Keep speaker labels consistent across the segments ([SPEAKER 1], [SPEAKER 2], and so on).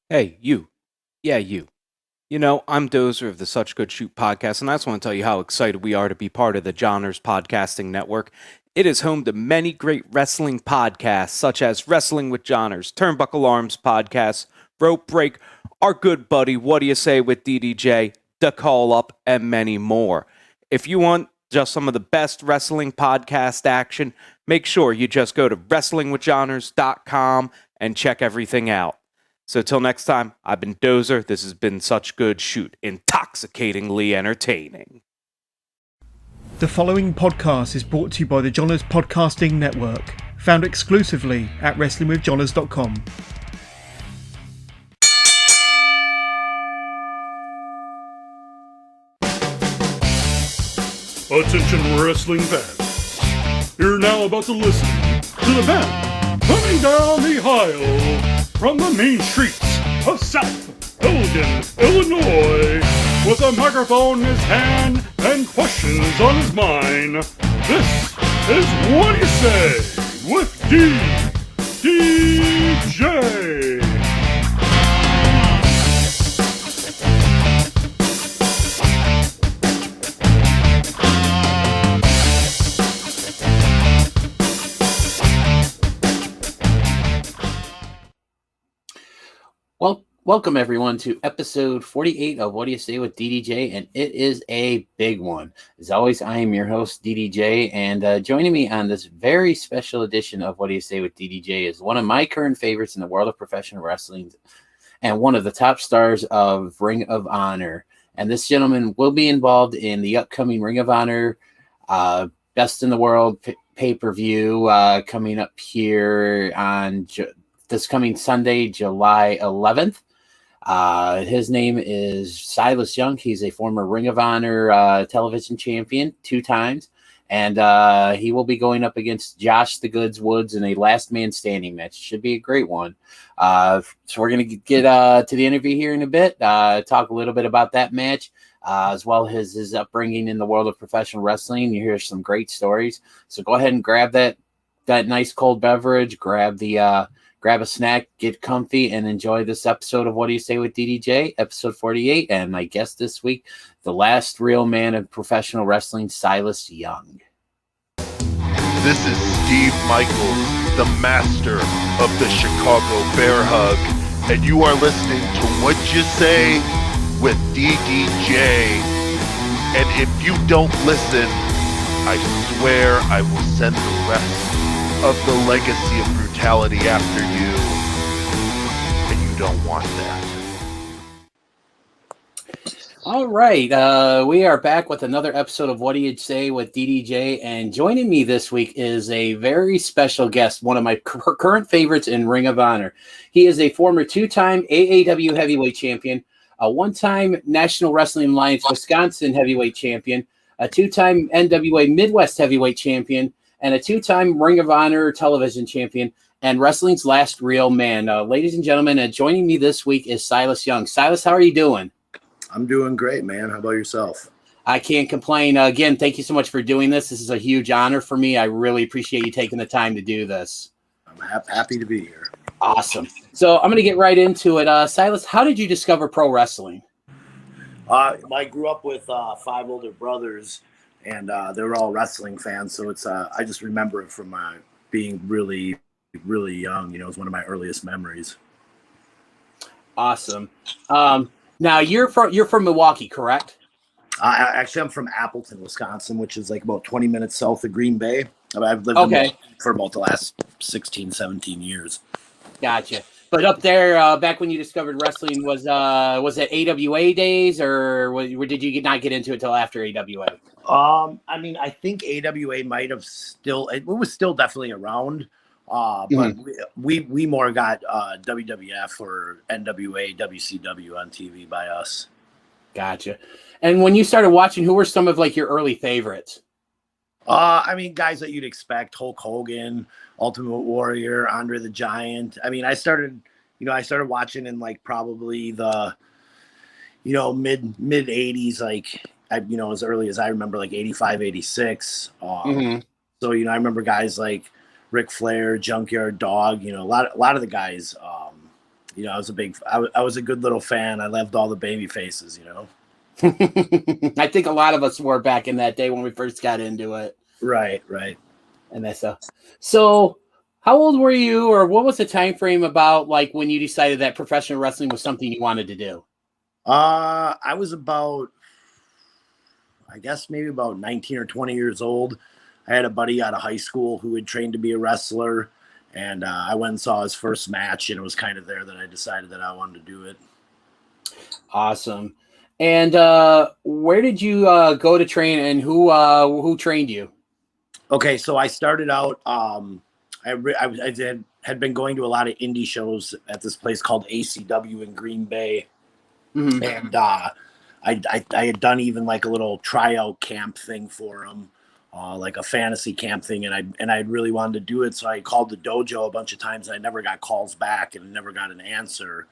[SPEAKER 1] Hey, you. Yeah, you. I'm Dozer of the Such Good Shoot podcast, and I just want to tell you how excited we are to be part of the Johners Podcasting Network. It is home to many great wrestling podcasts, such as Wrestling with Johners, Turnbuckle Arms Podcast, Rope Break, our good buddy Whaddya Say with DDJ, The Call Up, and many more. If you want just some of the best wrestling podcast action, make sure you just go to wrestlingwithjohners.com and check everything out. So till next time, I've been Dozer. This has been Such Good Shoot, intoxicatingly entertaining.
[SPEAKER 2] The following podcast is brought to you by the Johners Podcasting Network, found exclusively at wrestlingwithjohners.com.
[SPEAKER 3] Attention wrestling fans. You're now about to listen to the band coming down the aisle from the main streets of South Elgin, Illinois, with a microphone in his hand and questions on his mind. This is Whaddya Say with DDJ.
[SPEAKER 4] Welcome everyone to episode 48 of Whaddya Say with DDJ, and it is a big one. As always, I am your host, DDJ, and joining me on this very special edition of Whaddya Say with DDJ is one of my current favorites in the world of professional wrestling and one of the top stars of Ring of Honor. And this gentleman will be involved in the upcoming Ring of Honor Best in the World pay-per-view coming up here on this coming Sunday, July 11th. His name is Silas Young. He's a former Ring of Honor television champion 2 times. And he will be going up against Josh the Goods Woods in a last man standing match. Should be a great one. So we're going to get to the interview here in a bit, talk a little bit about that match, as well as his upbringing in the world of professional wrestling. You hear some great stories. So go ahead and grab that nice cold beverage, grab a snack, get comfy, and enjoy this episode of Whaddya Say with DDJ, episode 48. And my guest this week, the last real man of professional wrestling, Silas Young.
[SPEAKER 5] This is Steve Michaels, the master of the Chicago Bear Hug, and you are listening to Whaddya Say with DDJ. And if you don't listen, I swear I will send the rest of the legacy of brutality after you, and you don't want that.
[SPEAKER 4] All right, we are back with another episode of Whaddya Say with DDJ, and joining me this week is a very special guest, one of my current favorites in Ring of Honor. He is a former 2-time AAW heavyweight champion, a 1-time National Wrestling Alliance Wisconsin heavyweight champion, a 2-time NWA Midwest heavyweight champion, and a 2-time Ring of Honor television champion, and wrestling's last real man. Ladies and gentlemen, joining me this week is Silas Young. Silas, how are you doing?
[SPEAKER 6] I'm doing great, man. How about yourself?
[SPEAKER 4] I can't complain. Again, thank you so much for doing this. This is a huge honor for me. I really appreciate you taking the time to do this.
[SPEAKER 6] I'm happy to be here.
[SPEAKER 4] Awesome. So I'm going to get right into it. Silas, how did you discover pro wrestling?
[SPEAKER 6] I grew up with 5 older brothers, and they were all wrestling fans. So it's I just remember it from being really, really young. You know, it's one of my earliest memories.
[SPEAKER 4] Awesome. Now you're from Milwaukee, correct?
[SPEAKER 6] I'm from Appleton, Wisconsin, which is like about 20 minutes south of Green Bay. I've lived in Milwaukee for about the last 16, 17 years.
[SPEAKER 4] Gotcha. But up there, back when you discovered wrestling, was it AWA days, or did you not get into it until after AWA?
[SPEAKER 6] I mean, I think AWA might have it was still definitely around, but we more got WWF or NWA, WCW on TV by us.
[SPEAKER 4] Gotcha. And when you started watching, who were some of like your early favorites?
[SPEAKER 6] I mean, guys that you'd expect: Hulk Hogan, Ultimate Warrior, Andre the Giant. I mean, I started watching in like probably the, mid 80s, like, as early as I remember, like 85, 86. So, I remember guys like Ric Flair, Junkyard Dog, a lot of the guys I was I was a good little fan. I loved all the baby faces,
[SPEAKER 4] I think a lot of us were back in that day when we first got into it.
[SPEAKER 6] Right.
[SPEAKER 4] And that's so how old were you, or what was the time frame about like when you decided that professional wrestling was something you wanted to do?
[SPEAKER 6] I was about, I guess maybe about 19 or 20 years old. I had a buddy out of high school who had trained to be a wrestler, and I went and saw his first match, and it was kind of there that I decided that I wanted to do it.
[SPEAKER 4] Awesome. And where did you go to train, and who trained you?
[SPEAKER 6] Okay, so I started out. Had been going to a lot of indie shows at this place called ACW in Green Bay, and I had done even like a little tryout camp thing for them, like a fantasy camp thing, and I really wanted to do it. So I called the dojo a bunch of times. And I never got calls back, and never got an answer.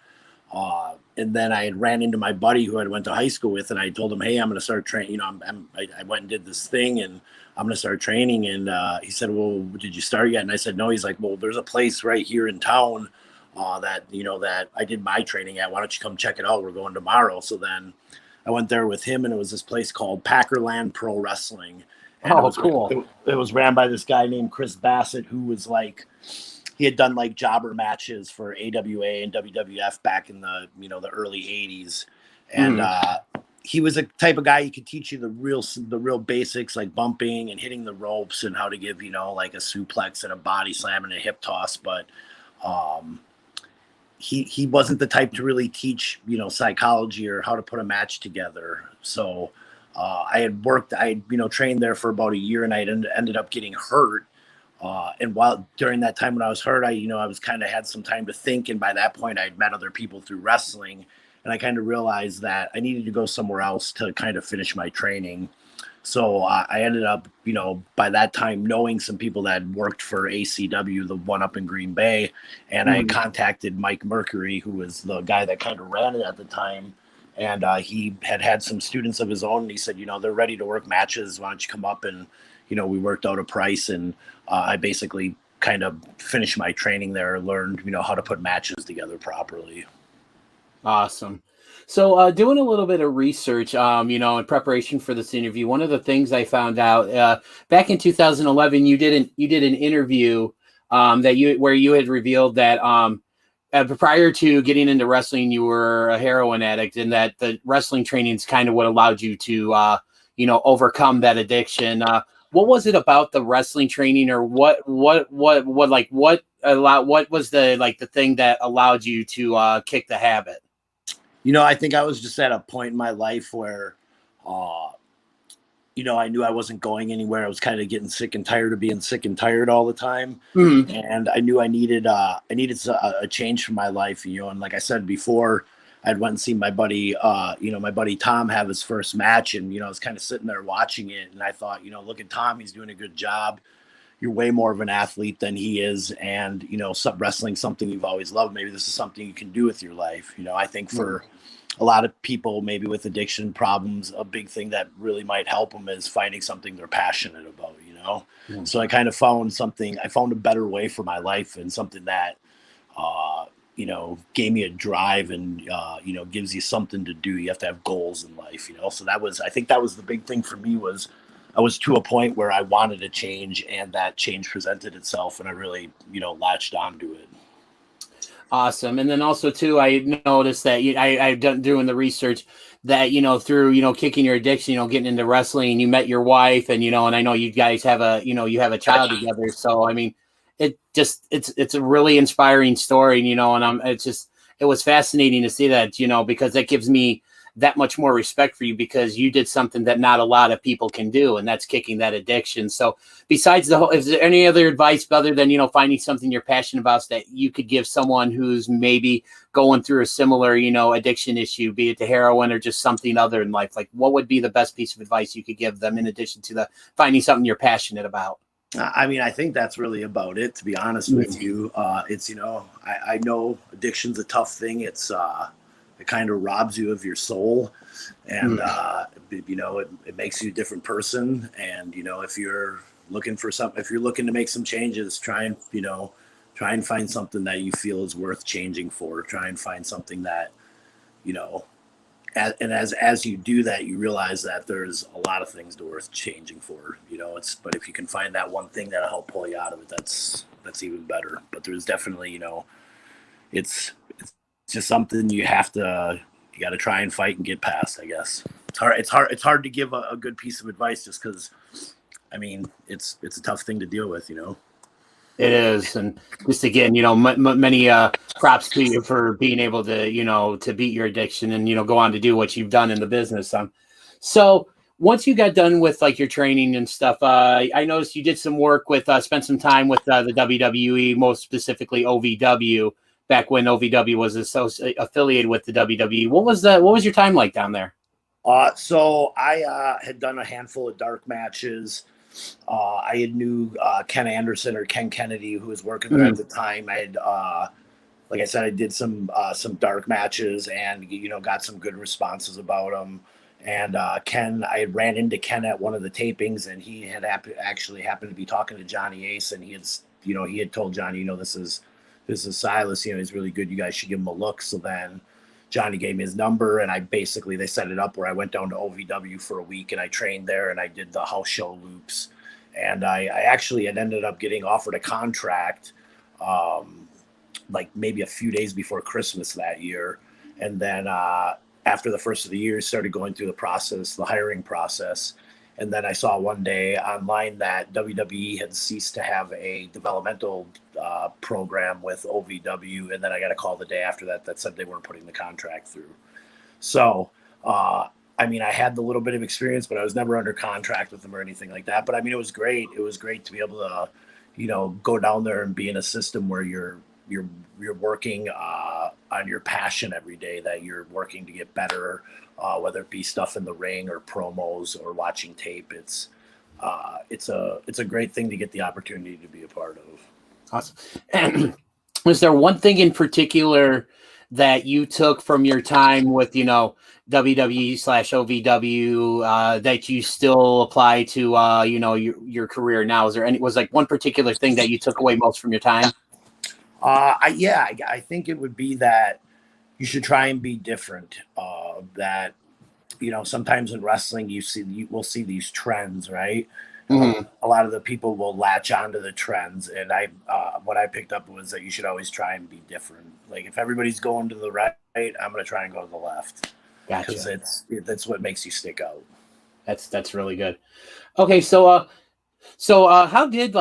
[SPEAKER 6] And then I had ran into my buddy who I went to high school with, and I told him, "Hey, I'm going to start training. I went and did this thing, and I'm going to start training." And he said, "Well, did you start yet?" And I said, "No." He's like, "Well, there's a place right here in town that I did my training at. Why don't you come check it out? We're going tomorrow." So then I went there with him, and it was this place called Packerland Pro Wrestling. And
[SPEAKER 4] Cool.
[SPEAKER 6] It was ran by this guy named Chris Bassett, who was like, he had done like jobber matches for AWA and WWF back in the early 80s. And he was a type of guy, he could teach you the real basics, like bumping and hitting the ropes and how to give, like a suplex and a body slam and a hip toss. But he wasn't the type to really teach, psychology or how to put a match together. So I had trained there for about a year, and I ended up getting hurt. And while during that time when I was hurt, I was kind of had some time to think. And by that point I'd met other people through wrestling, and I kind of realized that I needed to go somewhere else to kind of finish my training. So I ended up, by that time knowing some people that had worked for ACW, the one up in Green Bay. And I contacted Mike Mercury, who was the guy that kind of ran it at the time. And he had some students of his own. And he said, they're ready to work matches. Why don't you come up? And, we worked out a price, and I basically kind of finished my training there, learned, how to put matches together properly.
[SPEAKER 4] Awesome. So doing a little bit of research, in preparation for this interview, one of the things I found out back in 2011, you did an interview where you had revealed that prior to getting into wrestling, you were a heroin addict, and that the wrestling training is kind of what allowed you to, overcome that addiction. What was it about the wrestling training, or what was the thing that allowed you to kick the habit?
[SPEAKER 6] I think I was just at a point in my life where, I knew I wasn't going anywhere. I was kind of getting sick and tired of being sick and tired all the time. And I knew I needed a change for my life, and like I said before, I'd went and seen my buddy, my buddy Tom have his first match, and, I was kind of sitting there watching it, and I thought, look at Tom, he's doing a good job. You're way more of an athlete than he is. And, wrestling, something you've always loved. Maybe this is something you can do with your life. I think for a lot of people, maybe with addiction problems, a big thing that really might help them is finding something they're passionate about, So I kind of found a better way for my life, and something that, gave me a drive, and, gives you something to do. You have to have goals in life, So I think that was the big thing for me. Was I was to a point where I wanted to change, and that change presented itself, and I really, latched onto it.
[SPEAKER 4] Awesome. And then also too, I noticed that I've done doing the research that, through, kicking your addiction, getting into wrestling, you met your wife, and, and I know you guys have you have a child together. So, I mean, it's a really inspiring story, and it was fascinating to see that, because that gives me that much more respect for you, because you did something that not a lot of people can do, and that's kicking that addiction. So besides is there any other advice other than, finding something you're passionate about that you could give someone who's maybe going through a similar, addiction issue, be it to heroin or just something other in life? Like, what would be the best piece of advice you could give them in addition to the finding something you're passionate about?
[SPEAKER 6] I mean, I think that's really about it, to be honest with you. It's, I know addiction's a tough thing. It's, it kind of robs you of your soul, and it makes you a different person. And if you're looking to make some changes, try and Try and find something that you feel is worth changing for. Try and find something that, as you do that, you realize that there's a lot of things worth changing for. But if you can find that one thing that'll help pull you out of it, that's even better. But there's definitely, it's just something you got to try and fight and get past, I guess. It's hard to give a good piece of advice just because, it's a tough thing to deal with,
[SPEAKER 4] It is, and just again, many props to you for being able to, to beat your addiction and go on to do what you've done in the business. So once you got done with like your training and stuff, I noticed you did some work with, spent some time with the WWE, most specifically OVW, back when OVW was affiliated with the WWE. What was your time like down there?
[SPEAKER 6] So I had done a handful of dark matches. I had knew Ken Anderson or Ken Kennedy, who was working there at the time. I had, like I said, I did some dark matches and got some good responses about them. And Ken, I had ran into Ken at one of the tapings, and he had actually happened to be talking to Johnny Ace, and he had told Johnny, this is Silas. He's really good. You guys should give him a look. So then Johnny gave me his number, and they set it up where I went down to OVW for a week, and I trained there, and I did the house show loops. And I actually had ended up getting offered a contract like maybe a few days before Christmas that year. And then after the first of the year, started going through the hiring process. And then I saw one day online that WWE had ceased to have a developmental program with OVW. And then I got a call the day after that said they weren't putting the contract through. So, I had the little bit of experience, but I was never under contract with them or anything like that. But it was great. It was great to be able to, go down there and be in a system where you're working on your passion every day, that you're working to get better, whether it be stuff in the ring or promos or watching tape. It's a great thing to get the opportunity to be a part of.
[SPEAKER 4] Awesome. And was there one thing in particular that you took from your time with, WWE/OVW that you still apply to, your career now? Was like one particular thing that you took away most from your time?
[SPEAKER 6] I think it would be that you should try and be different. That, sometimes in wrestling, we'll see these trends, right? Mm-hmm. A lot of the people will latch onto the trends. And what I picked up was that you should always try and be different. Like if everybody's going to the right, I'm going to try and go to the left.
[SPEAKER 4] Gotcha.
[SPEAKER 6] Because that's what makes you stick out.
[SPEAKER 4] That's really good. Okay. So how did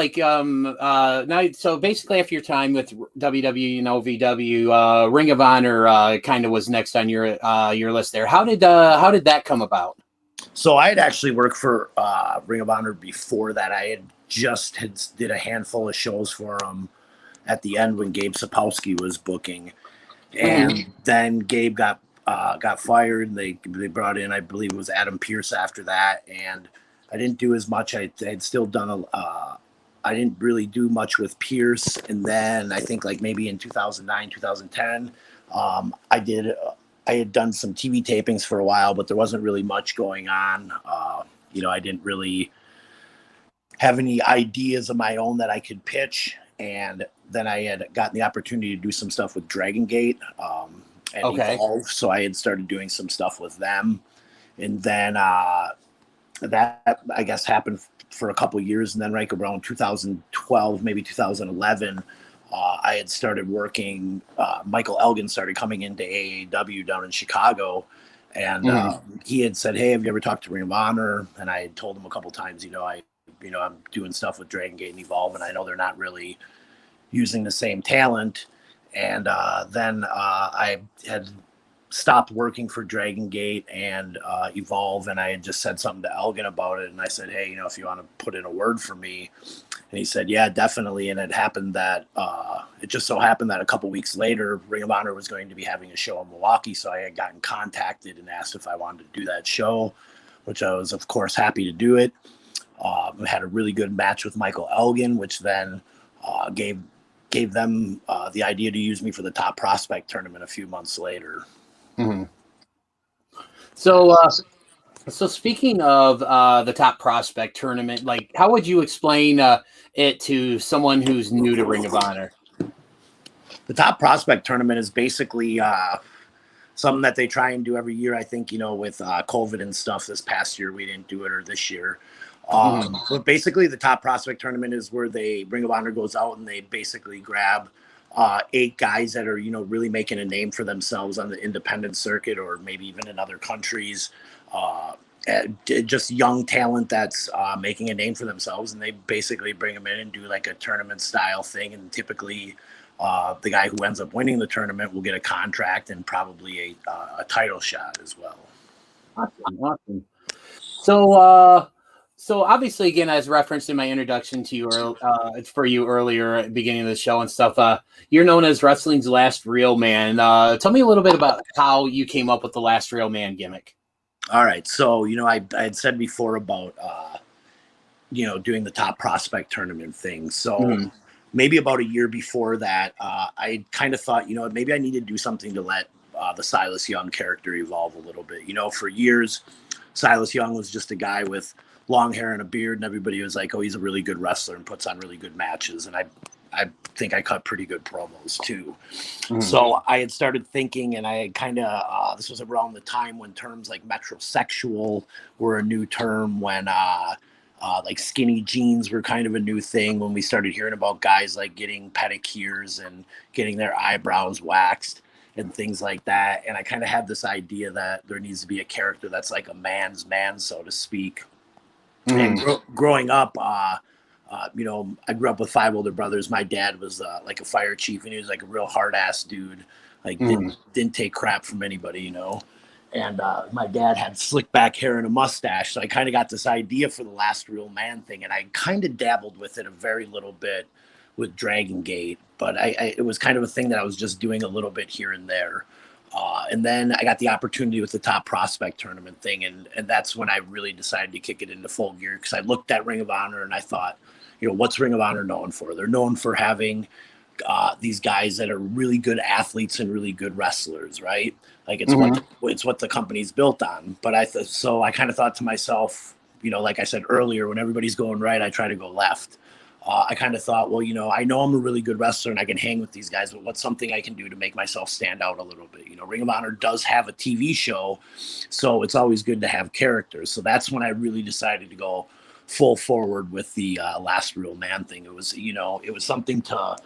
[SPEAKER 4] so basically after your time with WWE and OVW, Ring of Honor kind of was next on your list there. How did that come about?
[SPEAKER 6] So I had actually worked for Ring of Honor before that. I had did a handful of shows for them at the end when Gabe Sapolsky was booking, and then Gabe got fired. And they brought in, I believe it was Adam Pearce after that, and I didn't do as much. I had still done I didn't really do much with Pierce. And then I think like maybe in 2009, 2010, I had done some TV tapings for a while, but there wasn't really much going on. I didn't really have any ideas of my own that I could pitch. And then I had gotten the opportunity to do some stuff with Dragon Gate and Evolve. So I had started doing some stuff with them. And then that I guess happened for a couple of years, and then right around 2012, maybe 2011, I had started working. Michael Elgin started coming into AAW down in Chicago, and he had said, "Hey, have you ever talked to Ring of Honor?" And I had told him a couple of times, I'm doing stuff with Dragon Gate and Evolve, and I know they're not really using the same talent. And then I had stopped working for Dragon Gate and Evolve, and I had just said something to Elgin about it, and I said, "Hey, if you want to put in a word for me," and he said, "Yeah, definitely." And it happened that it just so happened that a couple weeks later, Ring of Honor was going to be having a show in Milwaukee, so I had gotten contacted and asked if I wanted to do that show, which I was, of course, happy to do it. I had a really good match with Michael Elgin, which then gave them the idea to use me for the Top Prospect tournament a few months later.
[SPEAKER 4] Mm-hmm. So speaking of the Top Prospect tournament, like how would you explain it to someone who's new to Ring of Honor?
[SPEAKER 6] The top prospect tournament is basically something that they try and do every year. I think, with COVID and stuff this past year, we didn't do it, or this year. But basically the top prospect tournament is where Ring of Honor goes out and they basically grab 8 guys that are, really making a name for themselves on the independent circuit, or maybe even in other countries. Just young talent that's making a name for themselves, and they basically bring them in and do like a tournament style thing. And typically the guy who ends up winning the tournament will get a contract and probably a title shot as well.
[SPEAKER 4] Awesome. So obviously, again, as referenced in my introduction to you, for you earlier at the beginning of the show and stuff, you're known as wrestling's last real man. Tell me a little bit about how you came up with the last real man gimmick.
[SPEAKER 6] All right. So, I had said before about, doing the top prospect tournament thing. So maybe about a year before that, I kind of thought, maybe I need to do something to let the Silas Young character evolve a little bit. For years, Silas Young was just a guy with long hair and a beard, and everybody was like, oh, he's a really good wrestler and puts on really good matches. And I think I cut pretty good promos too. So I had started thinking, and I had kind of, this was around the time when terms like metrosexual were a new term, when like skinny jeans were kind of a new thing, when we started hearing about guys like getting pedicures and getting their eyebrows waxed and things like that. And I kind of had this idea that there needs to be a character that's like a man's man, so to speak. And growing up, I grew up with 5 older brothers. My dad was like a fire chief, and he was like a real hard ass dude. Like didn't take crap from anybody, And my dad had slick back hair and a mustache. So I kind of got this idea for the last real man thing. And I kind of dabbled with it a very little bit with Dragon Gate, but it was kind of a thing that I was just doing a little bit here and there. And then I got the opportunity with the top prospect tournament thing. And that's when I really decided to kick it into full gear, because I looked at Ring of Honor and I thought, what's Ring of Honor known for? They're known for having these guys that are really good athletes and really good wrestlers, right? Like it's what the company's built on. But so I kind of thought to myself, like I said earlier, when everybody's going right, I try to go left. I kind of thought, well, I know I'm a really good wrestler and I can hang with these guys, but what's something I can do to make myself stand out a little bit? Ring of Honor does have a TV show, so it's always good to have characters. So that's when I really decided to go full forward with the last real man thing. It was, it was something to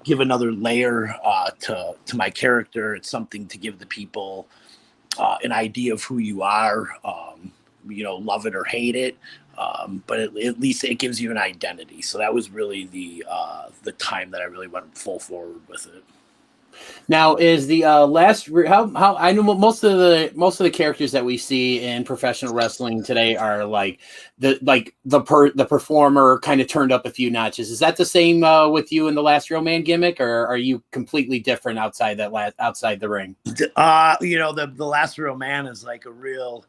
[SPEAKER 6] give another layer to my character. It's something to give the people an idea of who you are, love it or hate it. But at least it gives you an identity. So that was really the time that I really went full forward with it.
[SPEAKER 4] Now, is the how I know most of the characters that we see in professional wrestling today are like the performer kind of turned up a few notches. Is that the same with you in the last real man gimmick, or are you completely different outside the ring?
[SPEAKER 6] The last real man is like a real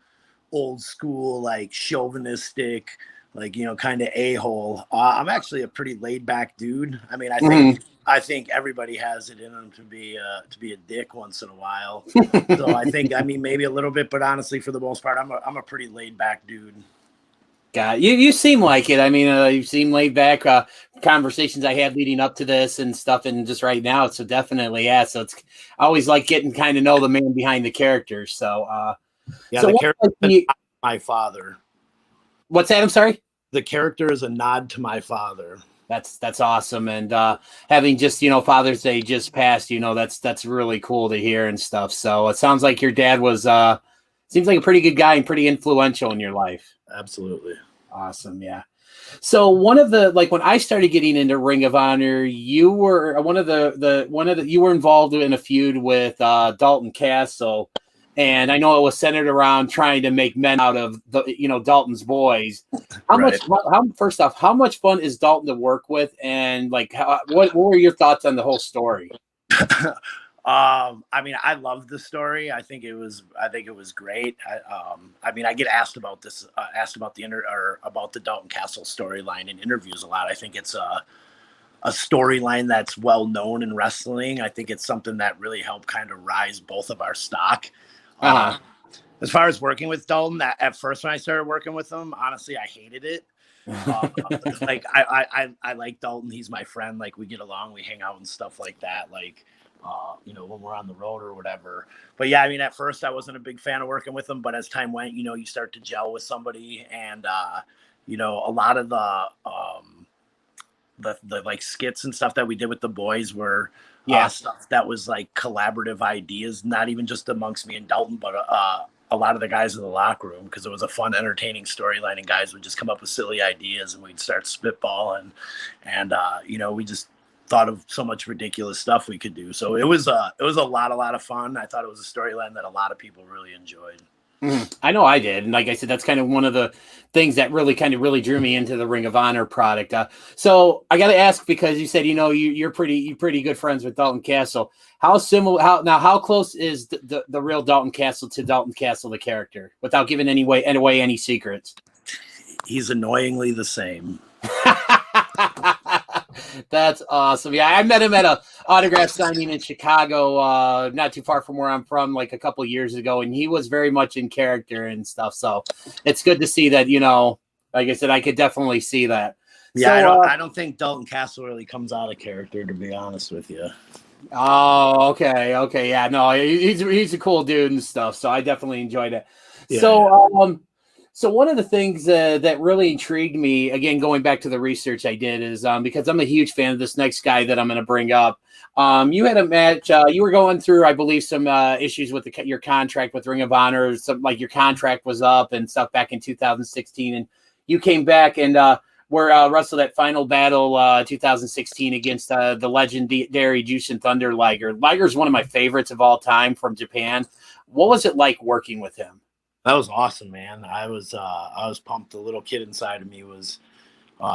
[SPEAKER 6] old school, like chauvinistic, like kind of a-hole. I'm actually a pretty laid back dude. I mean, I think everybody has it in them to be a dick once in a while. So I think, maybe a little bit, but honestly, for the most part, I'm a pretty laid back dude.
[SPEAKER 4] God, you seem like it. You seem laid back. Conversations I had leading up to this and stuff, and just right now, so definitely, yeah. So it's I always like getting kind of know the man behind the character. So
[SPEAKER 6] so the character is my father.
[SPEAKER 4] What's that? I'm sorry.
[SPEAKER 6] The character is a nod to my father.
[SPEAKER 4] That's awesome, and having just Father's Day just passed, that's really cool to hear and stuff. So it sounds like your dad was seems like a pretty good guy and pretty influential in your life.
[SPEAKER 6] Absolutely.
[SPEAKER 4] Awesome, yeah. So one of the when I started getting into Ring of Honor, you were you were involved in a feud with Dalton Castle. And I know it was centered around trying to make men out of Dalton's boys. First off, how much fun is Dalton to work with? And what were your thoughts on the whole story?
[SPEAKER 6] I love the story. I think it was great. I get asked about this, about the Dalton Castle storyline in interviews a lot. I think it's a storyline that's well known in wrestling. I think it's something that really helped kind of rise both of our stock. As far as working with Dalton, at first when I started working with him, honestly, I hated it. Like I like Dalton. He's my friend. Like we get along, we hang out and stuff like that. Like, when we're on the road or whatever. But yeah, I mean, at first I wasn't a big fan of working with him, but as time went, you start to gel with somebody, and a lot of the like skits and stuff that we did with the boys were stuff that was like collaborative ideas, not even just amongst me and Dalton, but a lot of the guys in the locker room, because it was a fun, entertaining storyline, and guys would just come up with silly ideas, and we'd start spitballing, and we just thought of so much ridiculous stuff we could do. So it was a lot of fun. I thought it was a storyline that a lot of people really enjoyed.
[SPEAKER 4] I know I did. And like I said, that's kind of one of the things that really drew me into the Ring of Honor product. So I got to ask, because you said, you're pretty good friends with Dalton Castle. How close is the real Dalton Castle to Dalton Castle, the character, without giving away any secrets?
[SPEAKER 6] He's annoyingly the same.
[SPEAKER 4] That's awesome. Yeah, I met him at a autograph signing in Chicago, not too far from where I'm from, like a couple of years ago, and he was very much in character and stuff. So it's good to see that, like I said, I could definitely see that.
[SPEAKER 6] Yeah,
[SPEAKER 4] so,
[SPEAKER 6] I don't think Dalton Castle really comes out of character, to be honest with you.
[SPEAKER 4] Oh, okay, yeah, no, he's a cool dude and stuff. So I definitely enjoyed it.
[SPEAKER 6] Yeah.
[SPEAKER 4] So one of the things that really intrigued me, again, going back to the research I did, is because I'm a huge fan of this next guy that I'm going to bring up. You had a match. You were going through, I believe, some issues with your contract with Ring of Honor. Some, like, your contract was up and stuff back in 2016, and you came back and wrestled that Final Battle 2016 against the legendary Jushin Thunder Liger. Liger's one of my favorites of all time from Japan. What was it like working with him?
[SPEAKER 6] That was awesome, man. I was pumped. The little kid inside of me was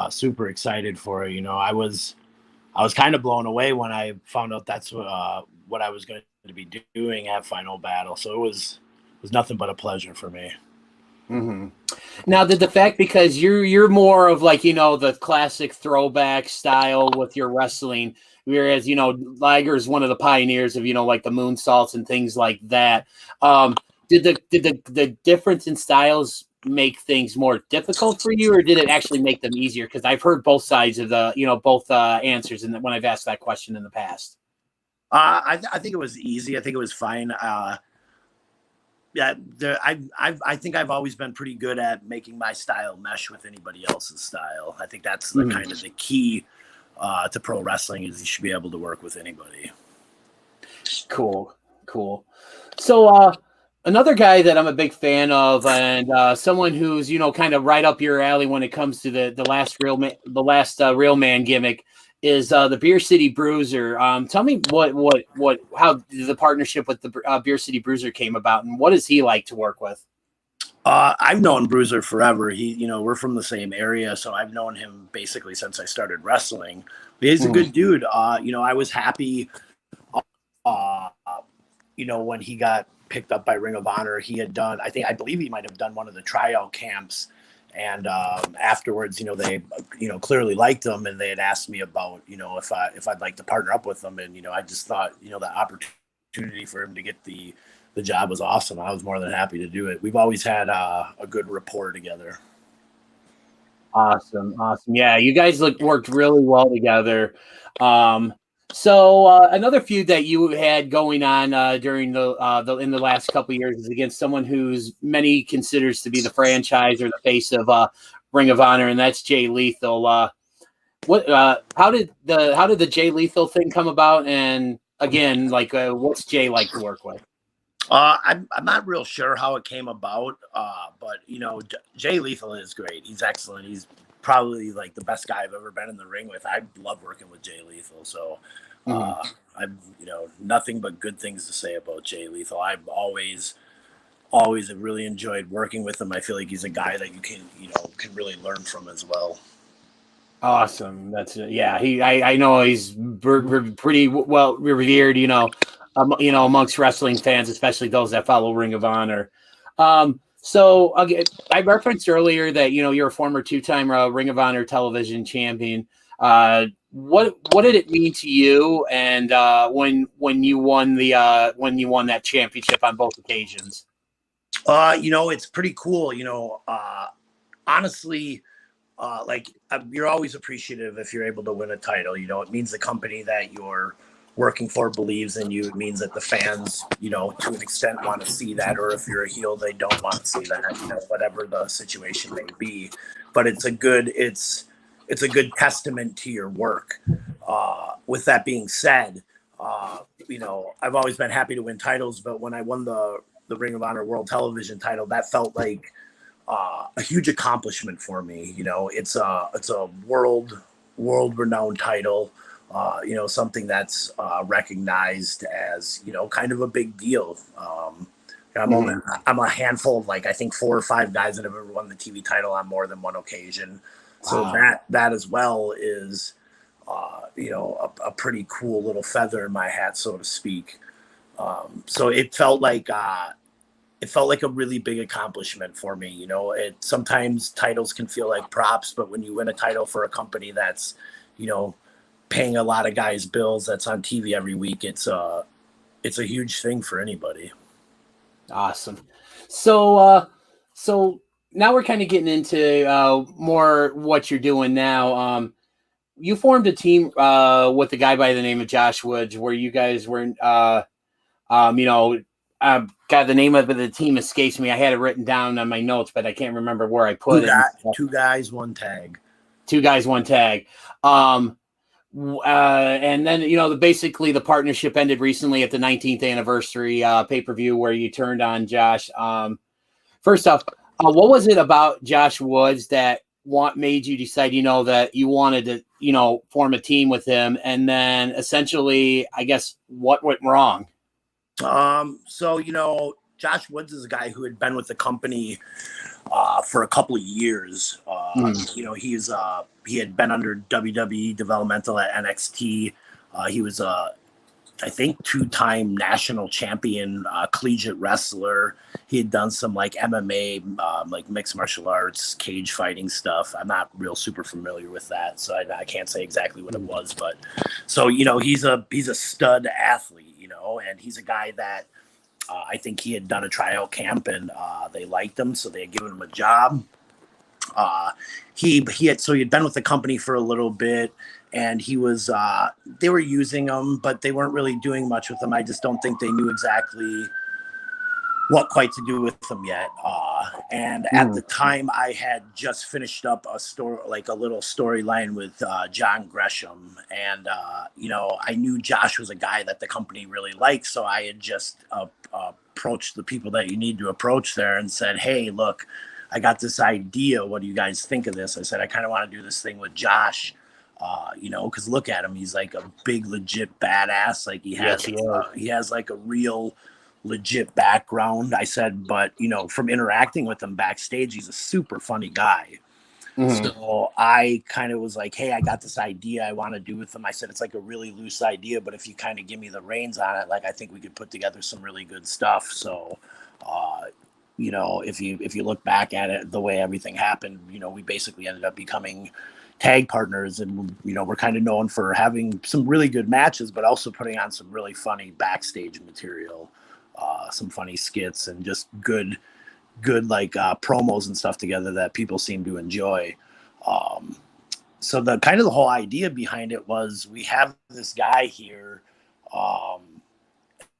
[SPEAKER 6] super excited for it. I was kind of blown away when I found out that's what I was going to be doing at Final Battle. So it was nothing but a pleasure for me.
[SPEAKER 4] Mm-hmm. Now, did the fact, because you're more of like, the classic throwback style with your wrestling, whereas, Liger is one of the pioneers of, like the moonsaults and things like that. Did the difference in styles make things more difficult for you, or did it actually make them easier? Because I've heard both sides of both answers, and when I've asked that question in the past.
[SPEAKER 6] I think it was easy. I think it was fine. I think I've always been pretty good at making my style mesh with anybody else's style. I think that's the kind of the key to pro wrestling, is you should be able to work with anybody.
[SPEAKER 4] Cool. So, another guy that I'm a big fan of, and someone who's kind of right up your alley when it comes to the last real man gimmick, is the Beer City Bruiser. Tell me how the partnership with the Beer City Bruiser came about, and what is he like to work with?
[SPEAKER 6] I've known Bruiser forever. We're from the same area, so I've known him basically since I started wrestling. He's a good dude. I was happy. When he got picked up by Ring of Honor, he had done, I believe he might have done one of the tryout camps, and afterwards, they clearly liked him, and they had asked me about if I'd like to partner up with them, and I just thought the opportunity for him to get the job was awesome. I was more than happy to do it. We've always had a good rapport together.
[SPEAKER 4] Awesome. Yeah, you guys worked really well together. So another feud that you had going on during the in the last couple of years is against someone who's many considers to be the franchise or the face of Ring of Honor, and that's Jay Lethal. How did the Jay Lethal thing come about? And again, what's Jay like to work with?
[SPEAKER 6] I'm not real sure how it came about, but Jay Lethal is great. He's excellent. He's probably like the best guy I've ever been in the ring with. I love working with Jay Lethal. So I've nothing but good things to say about Jay Lethal. I've always have really enjoyed working with him. I feel like he's a guy that you can really learn from as well.
[SPEAKER 4] Awesome. That's I know he's pretty well revered, amongst wrestling fans, especially those that follow Ring of Honor. So again, I referenced earlier that you're a former two-time Ring of Honor television champion. What did it mean to you, and when you won that championship on both occasions?
[SPEAKER 6] It's pretty cool. Honestly, you're always appreciative if you're able to win a title. You know, it means the company that you're working for believes in you. It means that the fans, you know, to an extent want to see that, or if you're a heel, they don't want to see that, you know, whatever the situation may be. But it's a good testament to your work. With that being said, you know, I've always been happy to win titles, but when I won the Ring of Honor World Television title, that felt like a huge accomplishment for me. You know, it's a world renowned title. You know, something that's recognized as, you know, kind of a big deal. I'm a handful of, like, I think 4 or 5 guys that have ever won the TV title on more than one occasion. So that as well is, you know, a pretty cool little feather in my hat, so to speak. So it felt like a really big accomplishment for me. You know, sometimes titles can feel like props, but when you win a title for a company that's, you know, paying a lot of guys' bills, that's on TV every week, it's a huge thing for anybody.
[SPEAKER 4] Awesome. So now we're kind of getting into more what you're doing now. You formed a team with a guy by the name of Josh Woods, where you guys were, you know, God, the name of the team escapes me. I had it written down on my notes, but I can't remember where I put it.
[SPEAKER 6] 2 guys, 1 tag.
[SPEAKER 4] 2 guys, 1 tag. And then, you know, basically the partnership ended recently at the 19th anniversary pay-per-view where you turned on Josh. First off, what was it about Josh Woods that made you decide, you know, that you wanted to, you know, form a team with him? And then essentially, I guess, what went wrong?
[SPEAKER 6] So, you know, Josh Woods is a guy who had been with the company for a couple of years. You know, he had been under WWE developmental at NXT. He was I think 2-time national champion collegiate wrestler. He had done some like MMA, like mixed martial arts, cage fighting stuff. I'm not real super familiar with that, so I can't say exactly what it was. But so, you know, he's a stud athlete, you know, and he's a guy that I think he had done a tryout camp and they liked him, so they had given him a job. He had been with the company for a little bit, and he was they were using him, but they weren't really doing much with him. I just don't think they knew exactly what quite to do with him yet. And at the time, I had just finished up a little storyline with John Gresham, and you know, I knew Josh was a guy that the company really liked, so I had just approached the people that you need to approach there and said, "Hey, look, I got this idea. What do you guys think of this?" I said, "I kind of want to do this thing with Josh, you know, because look at him. He's like a big, legit badass. Like he has like a real legit background." I said, "But, you know, from interacting with him backstage, he's a super funny guy." So I kind of was like, "Hey, I got this idea I want to do with him." I said, "It's like a really loose idea, but if you kind of give me the reins on it, like, I think we could put together some really good stuff." So, you know, if you look back at it, the way everything happened, you know, we basically ended up becoming tag partners, and, you know, we're kind of known for having some really good matches, but also putting on some really funny backstage material, some funny skits, and just good like promos and stuff together that people seem to enjoy. So the kind of the whole idea behind it was, we have this guy here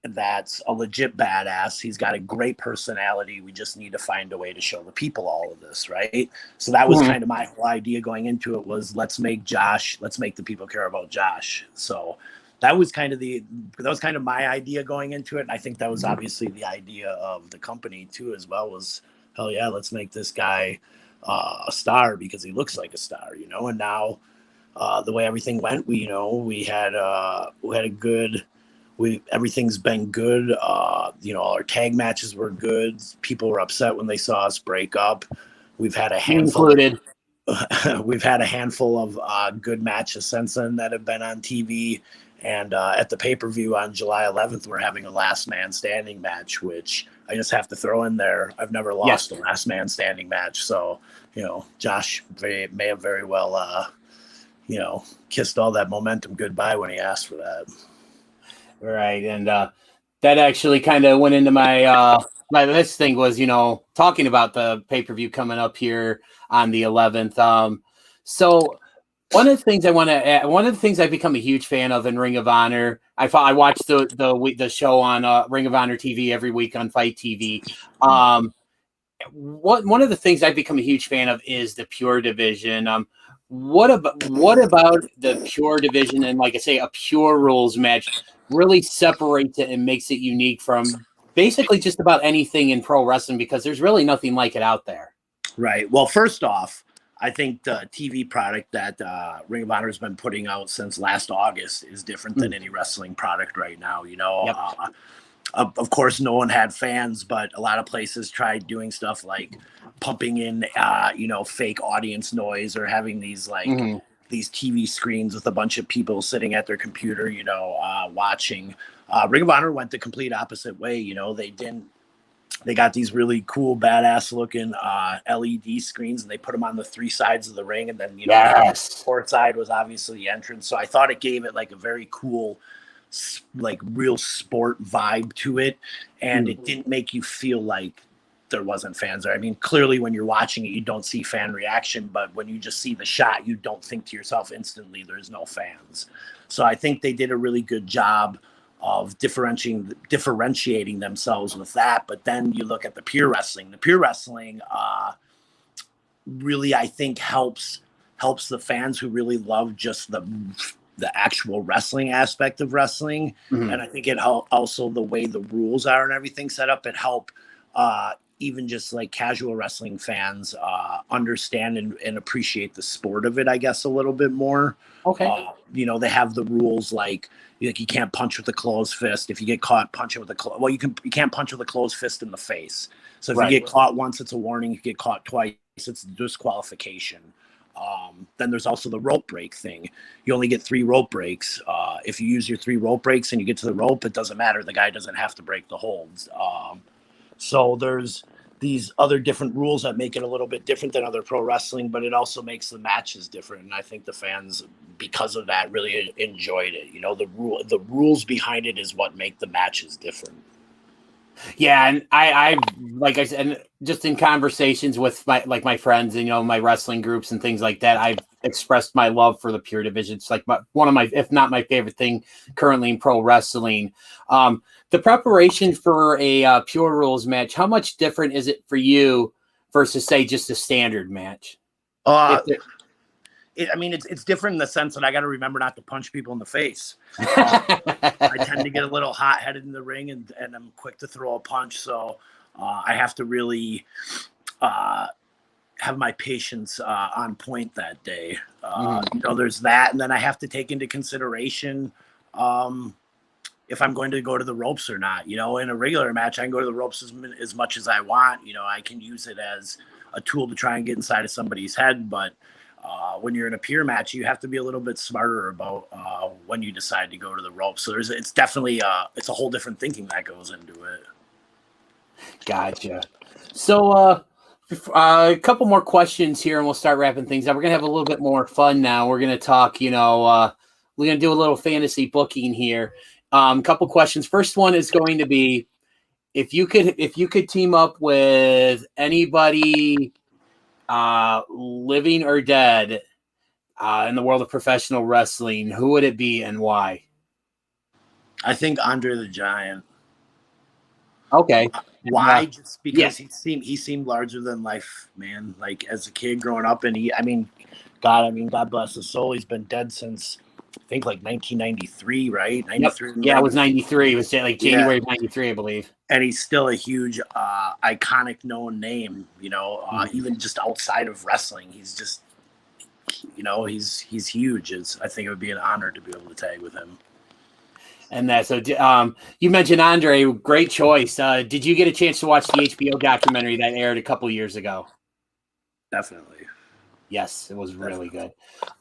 [SPEAKER 6] that's a legit badass. He's got a great personality. We just need to find a way to show the people all of this, right? So that was kind of my whole idea going into it, was let's make the people care about Josh. So that was kind of my idea going into it. And I think that was obviously the idea of the company too, as well, was, hell yeah, let's make this guy a star because he looks like a star, you know. And now the way everything went, everything's been good. You know, our tag matches were good. People were upset when they saw us break up. We've had a handful of good matches since then that have been on TV. And at the pay-per-view on July 11th, we're having a last man standing match, which I just have to throw in there. I've never lost a last man standing match. So, you know, Josh may have very well, you know, kissed all that momentum goodbye when he asked for that.
[SPEAKER 4] Right. And that actually kind of went into my list thing, was, you know, talking about the pay-per-view coming up here on the 11th. So one of the things I want to add, one of the things I've become a huge fan of in Ring of Honor, I watch the show on Ring of Honor TV every week on Fight TV. One of the things I've become a huge fan of is the pure division. What about the pure division and, like I say, a pure rules match really separates it and makes it unique from basically just about anything in pro wrestling, because there's really nothing like it out there.
[SPEAKER 6] Right. Well, first off, I think the TV product that Ring of Honor has been putting out since last August is different than any wrestling product right now. You know,
[SPEAKER 4] Yep.
[SPEAKER 6] Of course, no one had fans, but a lot of places tried doing stuff like pumping in, fake audience noise, or having these these TV screens with a bunch of people sitting at their computer, watching. Ring of Honor went the complete opposite way. You know, they got these really cool, badass looking LED screens, and they put them on the three sides of the ring. And then, the fourth side was obviously the entrance. So I thought it gave it like a very cool, like real sport vibe to it. And it didn't make you feel like there wasn't fans there. I mean, clearly when you're watching it, you don't see fan reaction, but when you just see the shot, you don't think to yourself instantly, there's no fans. So I think they did a really good job of differentiating themselves with that. But then you look at the pure wrestling. The pure wrestling really, I think, helps the fans who really love just the actual wrestling aspect of wrestling. And I think it also the way the rules are and everything set up, it help even just like casual wrestling fans understand and appreciate the sport of it, I guess, a little bit more.
[SPEAKER 4] Okay.
[SPEAKER 6] They have the rules like you can't punch with a closed fist. If you get caught punching with you can't punch with a closed fist in the face. So if you get caught once, it's a warning. If you get caught twice, it's disqualification. Then there's also the rope break thing. You only get 3 rope breaks. If you use your 3 rope breaks and you get to the rope, it doesn't matter. The guy doesn't have to break the holds. So there's these other different rules that make it a little bit different than other pro wrestling, but it also makes the matches different. And I think the fans, because of that, really enjoyed it. The rules behind it is what make the matches different.
[SPEAKER 4] Yeah, and I like I said, and just in conversations with my friends and my wrestling groups and things like that, I've expressed my love for the pure division. It's like one of my, if not my favorite thing currently in pro wrestling. The preparation for a pure rules match, how much different is it for you versus, say, just a standard match?
[SPEAKER 6] It's different in the sense that I got to remember not to punch people in the face. I tend to get a little hot-headed in the ring, and I'm quick to throw a punch. So I have to really have my patience on point that day. There's that, and then I have to take into consideration if I'm going to go to the ropes or not. In a regular match, I can go to the ropes as much as I want. I can use it as a tool to try and get inside of somebody's head, but when you're in a pure match, you have to be a little bit smarter about when you decide to go to the ropes. So it's definitely it's a whole different thinking that goes into it.
[SPEAKER 4] Gotcha. So a couple more questions here, and we'll start wrapping things up. We're gonna have a little bit more fun now. We're gonna talk. We're gonna do a little fantasy booking here. Couple questions. First one is going to be if you could team up with anybody, living or dead, in the world of professional wrestling, who would it be and why?
[SPEAKER 6] I think Andre the Giant.
[SPEAKER 4] Okay.
[SPEAKER 6] Why? Just because he seemed larger than life, man. Like as a kid growing up, and God bless his soul. He's been dead since I think like 1993, right? 93.
[SPEAKER 4] Yep. Yeah, it was 93. It was like January of 93, I believe. And
[SPEAKER 6] he's still a huge, iconic, known name. Even just outside of wrestling, he's just, he's huge. I think it would be an honor to be able to tag with him.
[SPEAKER 4] And you mentioned Andre, great choice. Did you get a chance to watch the HBO documentary that aired a couple years ago?
[SPEAKER 6] Definitely.
[SPEAKER 4] Yes, it was really good.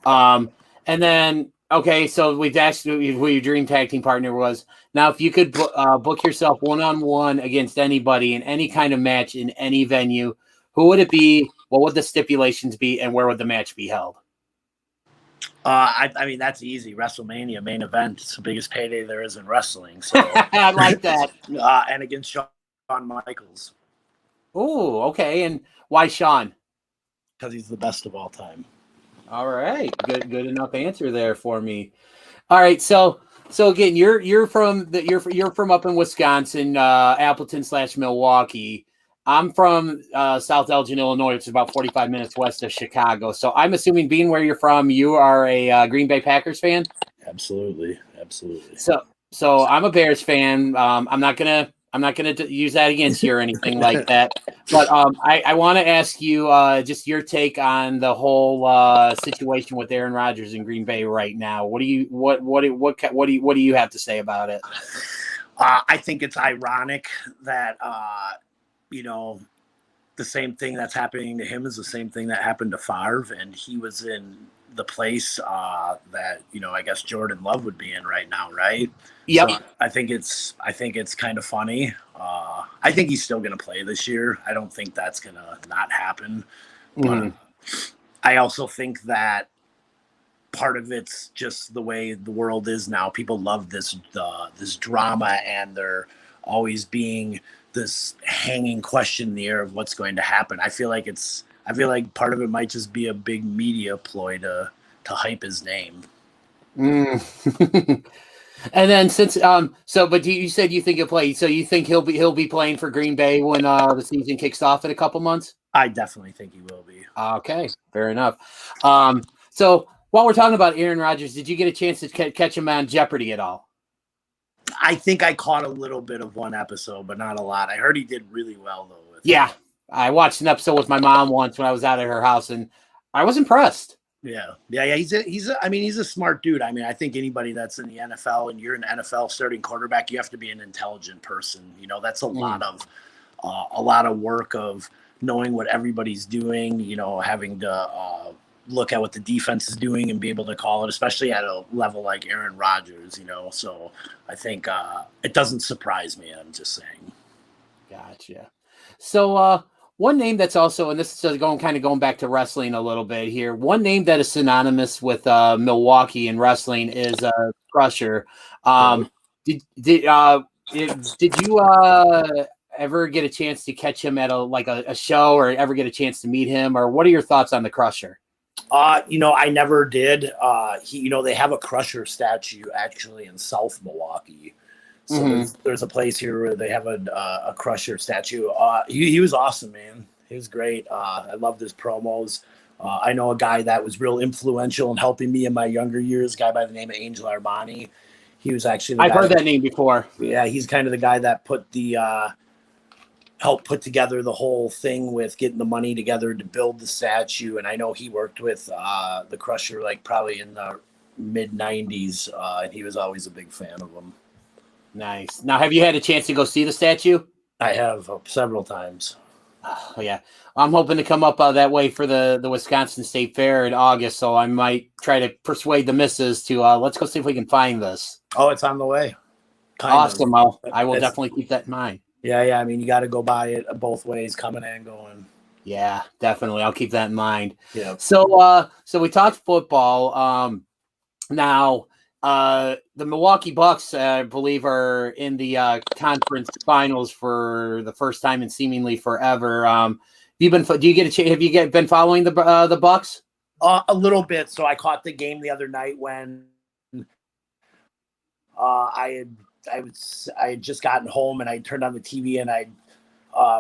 [SPEAKER 4] And then, okay, so we've asked you who your dream tag team partner was. Now, if you could book yourself one-on-one against anybody in any kind of match in any venue, who would it be? What would the stipulations be? And where would the match be held?
[SPEAKER 6] That's easy. WrestleMania main event. It's the biggest payday there is in wrestling. So
[SPEAKER 4] I like that.
[SPEAKER 6] And against Shawn Michaels.
[SPEAKER 4] Oh, okay. And why Shawn?
[SPEAKER 6] Because he's the best of all time.
[SPEAKER 4] All right, good enough answer there for me. All right, so again, you're from up in Wisconsin, Appleton / Milwaukee. I'm from South Elgin, Illinois, which is about 45 minutes west of Chicago. So I'm assuming, being where you're from, you are a Green Bay Packers fan.
[SPEAKER 6] Absolutely.
[SPEAKER 4] So I'm a Bears fan. I'm not gonna use that against you or anything like that. But I want to ask you just your take on the whole situation with Aaron Rodgers in Green Bay right now. What do you have to say about it?
[SPEAKER 6] I think it's ironic that the same thing that's happening to him is the same thing that happened to Favre, and he was in the place that I guess Jordan Love would be in right now, right?
[SPEAKER 4] Yep.
[SPEAKER 6] So I think it's kind of funny. I think he's still going to play this year. I don't think that's going to not happen. But I also think that part of it's just the way the world is now. People love this drama, and they're always being this hanging question in the air of what's going to happen. I feel like part of it might just be a big media ploy to hype his name.
[SPEAKER 4] And then but you said you think he'll play, so you think he'll be playing for Green Bay when the season kicks off in a couple months?
[SPEAKER 6] I definitely think he will be.
[SPEAKER 4] Okay, fair enough. So while we're talking about Aaron Rodgers, did you get a chance to catch him on Jeopardy at all?
[SPEAKER 6] I think I caught a little bit of one episode, but not a lot. I heard he did really well though.
[SPEAKER 4] Yeah, I watched an episode with my mom once when I was out at her house, and I was impressed.
[SPEAKER 6] Yeah. He's a smart dude. I mean, I think anybody that's in the NFL and you're an NFL starting quarterback, you have to be an intelligent person. That's a lot of work of knowing what everybody's doing. Having to look at what the defense is doing and be able to call it, especially at a level like Aaron Rodgers. So I think it doesn't surprise me. I'm just saying.
[SPEAKER 4] Gotcha. So one name that's also, and this is going back to wrestling a little bit here. One name that is synonymous with Milwaukee and wrestling is Crusher. Did you ever get a chance to catch him at a show, or ever get a chance to meet him, or what are your thoughts on the Crusher?
[SPEAKER 6] I never did. They have a Crusher statue actually in South Milwaukee. So there's a place here where they have a Crusher statue. He was awesome, man. He was great. I loved his promos. I know a guy that was real influential in helping me in my younger years, a guy by the name of Angel Armani. He was actually
[SPEAKER 4] I've heard that name before.
[SPEAKER 6] Yeah, he's kind of the guy that helped put together the whole thing with getting the money together to build the statue. And I know he worked with the Crusher probably in the mid-'90s, and he was always a big fan of him.
[SPEAKER 4] Nice. Now, have you had a chance to go see the statue?
[SPEAKER 6] I have several times.
[SPEAKER 4] Oh, yeah. I'm hoping to come up that way for the Wisconsin State Fair in August, so I might try to persuade the missus to let's go see if we can find this.
[SPEAKER 6] Oh, it's on the way.
[SPEAKER 4] Awesome. I will definitely keep that in mind.
[SPEAKER 6] Yeah. I mean, you got to go by it both ways, coming and going.
[SPEAKER 4] Yeah, definitely. I'll keep that in mind.
[SPEAKER 6] Yeah.
[SPEAKER 4] So we talked football. Now, the Milwaukee Bucks, I believe, are in the conference finals for the first time in seemingly forever. Have you been following the Bucks?
[SPEAKER 6] A little bit. So I caught the game the other night when I had just gotten home, and I turned on the TV, and I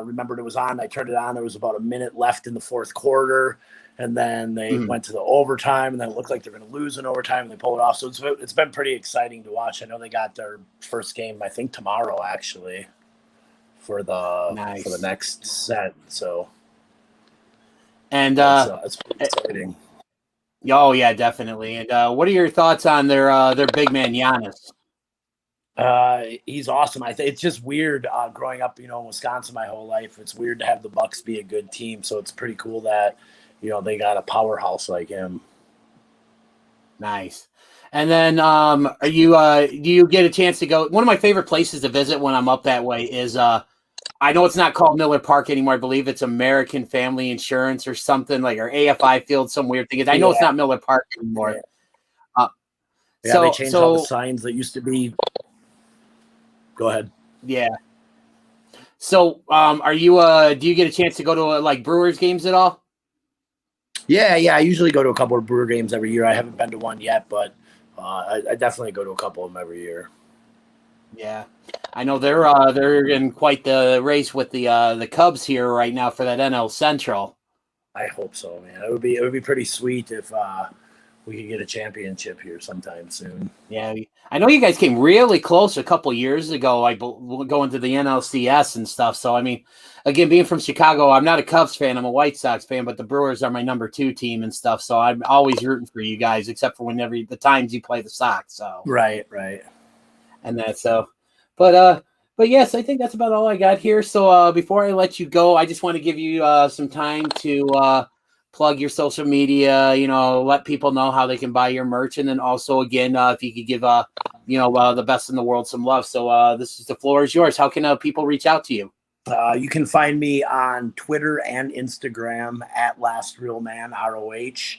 [SPEAKER 6] remembered it was on. I turned it on. There was about a minute left in the fourth quarter. And then they went to the overtime, and then it looked like they're going to lose in overtime, and they pulled it off. So it's been pretty exciting to watch. I know they got their first game, I think, tomorrow, actually, for the next set. So,
[SPEAKER 4] and
[SPEAKER 6] it's pretty exciting.
[SPEAKER 4] Oh yeah, definitely. And what are your thoughts on their big man Giannis?
[SPEAKER 6] He's awesome. I think it's just weird growing up, in Wisconsin my whole life. It's weird to have the Bucks be a good team. So it's pretty cool that they got a powerhouse like him.
[SPEAKER 4] Nice. And then do you get a chance to go? One of my favorite places to visit when I'm up that way is I know it's not called Miller Park anymore. I believe it's American Family Insurance or something, or AFI Field, some weird thing. I know it's not Miller Park anymore.
[SPEAKER 6] Yeah. They changed all the signs that used to be. Go ahead.
[SPEAKER 4] Yeah. So are you do you get a chance to go to Brewers games at all?
[SPEAKER 6] Yeah. I usually go to a couple of Brewer games every year. I haven't been to one yet, but I definitely go to a couple of them every year.
[SPEAKER 4] Yeah, I know they're in quite the race with the Cubs here right now for that NL Central.
[SPEAKER 6] I hope so, man. It would be pretty sweet if we could get a championship here sometime soon.
[SPEAKER 4] Yeah, I know you guys came really close a couple years ago, like going to the NLCS and stuff. So, I mean, again, being from Chicago, I'm not a Cubs fan. I'm a White Sox fan, but the Brewers are my number 2 team and stuff. So I'm always rooting for you guys, except for whenever the times you play the Sox. So
[SPEAKER 6] Right.
[SPEAKER 4] And that's so. But yes, I think that's about all I got here. So before I let you go, I just want to give you some time to plug your social media, let people know how they can buy your merch. And then also, again, if you could give, the best in the world some love. So the floor is yours. How can people reach out to you?
[SPEAKER 6] You can find me on Twitter and Instagram at Last Real Man ROH.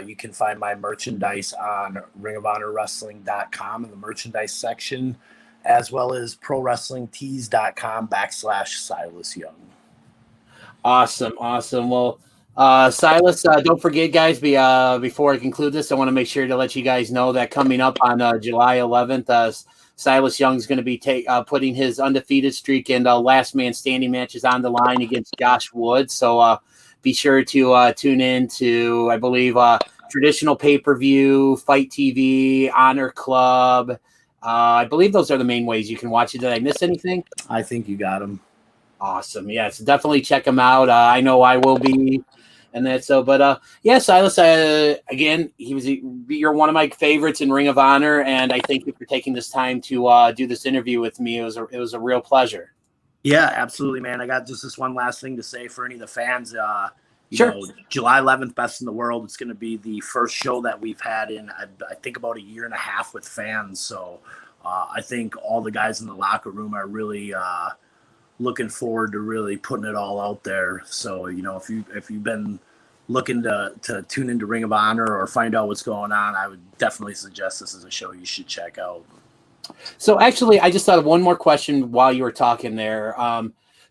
[SPEAKER 6] You can find my merchandise on ringofhonorwrestling.com in the merchandise section, as well as prowrestlingtees.com/Silas Young.
[SPEAKER 4] Awesome. Well, Silas, don't forget, guys, before I conclude this, I want to make sure to let you guys know that coming up on July 11th, Silas Young is going to be putting his undefeated streak and last man standing matches on the line against Josh Wood. So be sure to tune in to, I believe, Traditional Pay-Per-View, Fight TV, Honor Club. I believe those are the main ways you can watch it. Did I miss anything?
[SPEAKER 6] I think you got him.
[SPEAKER 4] Awesome. Yes, definitely check him out. I know I will be. And that's so, but Silas, again, you're one of my favorites in Ring of Honor, and I thank you for taking this time to do this interview with me. It was a real pleasure.
[SPEAKER 6] Yeah, absolutely, man. I got just this one last thing to say for any of the fans.
[SPEAKER 4] Sure.
[SPEAKER 6] July 11th, Best in the World. It's going to be the first show that we've had in, I think, about a year and a half with fans. So I think all the guys in the locker room are really looking forward to really putting it all out there. So, if you've been looking to tune into Ring of Honor or find out what's going on, I would definitely suggest this is a show you should check out.
[SPEAKER 4] So actually, I just thought of one more question while you were talking there.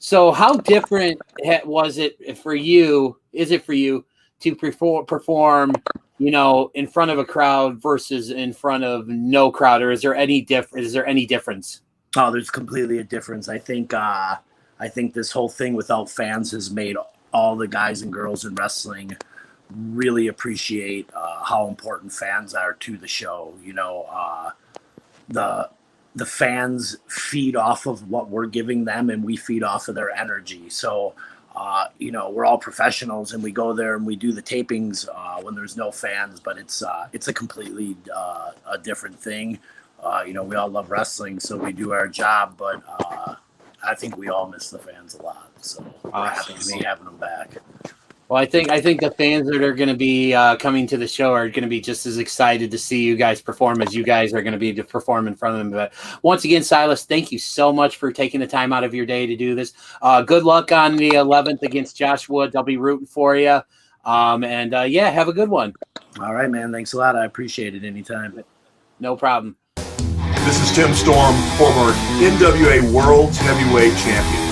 [SPEAKER 4] So how different is it for you to perform, in front of a crowd versus in front of no crowd, or is there any difference?
[SPEAKER 6] Oh, there's completely a difference. I think this whole thing without fans has made all the guys and girls in wrestling really appreciate how important fans are to the show. The fans feed off of what we're giving them, and we feed off of their energy. So, we're all professionals, and we go there and we do the tapings when there's no fans. But it's a completely a different thing. We all love wrestling, so we do our job. But I think we all miss the fans a lot. So we're happy to be having them back.
[SPEAKER 4] Well, I think the fans that are going to be coming to the show are going to be just as excited to see you guys perform as you guys are going to be to perform in front of them. But once again, Silas, thank you so much for taking the time out of your day to do this. Good luck on the 11th against Josh Wood. I'll be rooting for you. Have a good one.
[SPEAKER 6] All right, man. Thanks a lot. I appreciate it anytime.
[SPEAKER 4] No problem.
[SPEAKER 7] This is Tim Storm, former NWA World Heavyweight Champion.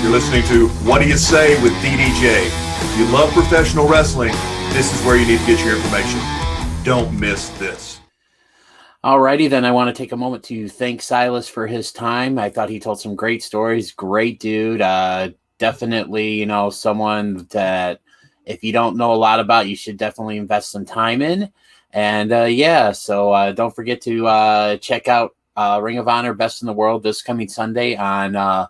[SPEAKER 7] You're listening to Whaddya Say with DDJ. If you love professional wrestling, this is where you need to get your information. Don't miss this.
[SPEAKER 4] Alrighty, then I want to take a moment to thank Silas for his time. I thought he told some great stories. Great dude. Definitely, someone that if you don't know a lot about, you should definitely invest some time in. And so don't forget to check out Ring of Honor Best in the World this coming Sunday on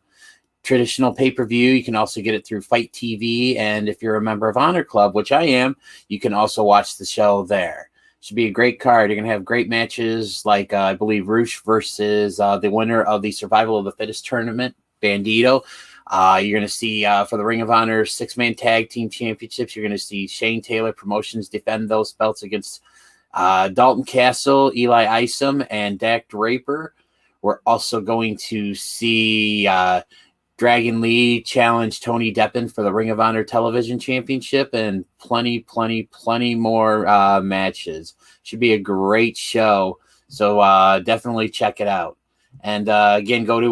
[SPEAKER 4] Traditional Pay-Per-View. You can also get it through Fight TV. And if you're a member of Honor Club, which I am, you can also watch the show there. Should be a great card. You're going to have great matches like I believe Roosh versus the winner of the Survival of the Fittest tournament, Bandito. You're going to see for the Ring of Honor 6-man tag team championships, you're going to see Shane Taylor Promotions defend those belts against Dalton Castle, Eli Isom, and Dak Draper. We're also going to see Dragon Lee challenge Tony Deppen for the Ring of Honor Television Championship, and plenty more matches. Should be a great show. So definitely check it out. And again, go to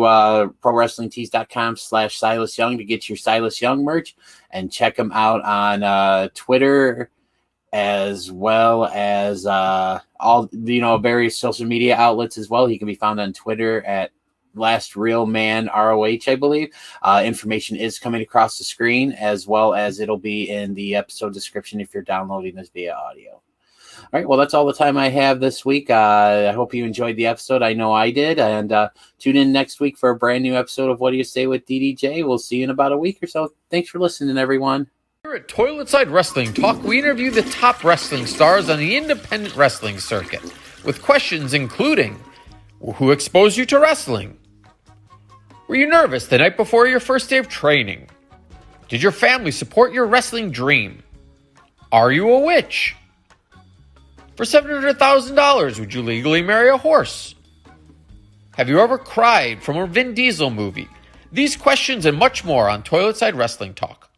[SPEAKER 4] prowrestlingtees.com/Silas Young to get your Silas Young merch, and check him out on Twitter, as well as all various social media outlets as well. He can be found on Twitter at Last Real Man ROH, I believe. Information is coming across the screen, as well as it'll be in the episode description if you're downloading this via audio. All right, well, that's all the time I have this week. I hope you enjoyed the episode. I know I did. And tune in next week for a brand new episode of What Do You Say with DDJ. We'll see you in about a week or so. Thanks for listening, everyone.
[SPEAKER 8] Here at Toiletside Wrestling Talk, we interview the top wrestling stars on the independent wrestling circuit, with questions including, who exposed you to wrestling? Were you nervous the night before your first day of training? Did your family support your wrestling dream? Are you a witch? For $700,000, would you legally marry a horse? Have you ever cried from a Vin Diesel movie? These questions and much more on Toiletside Wrestling Talk.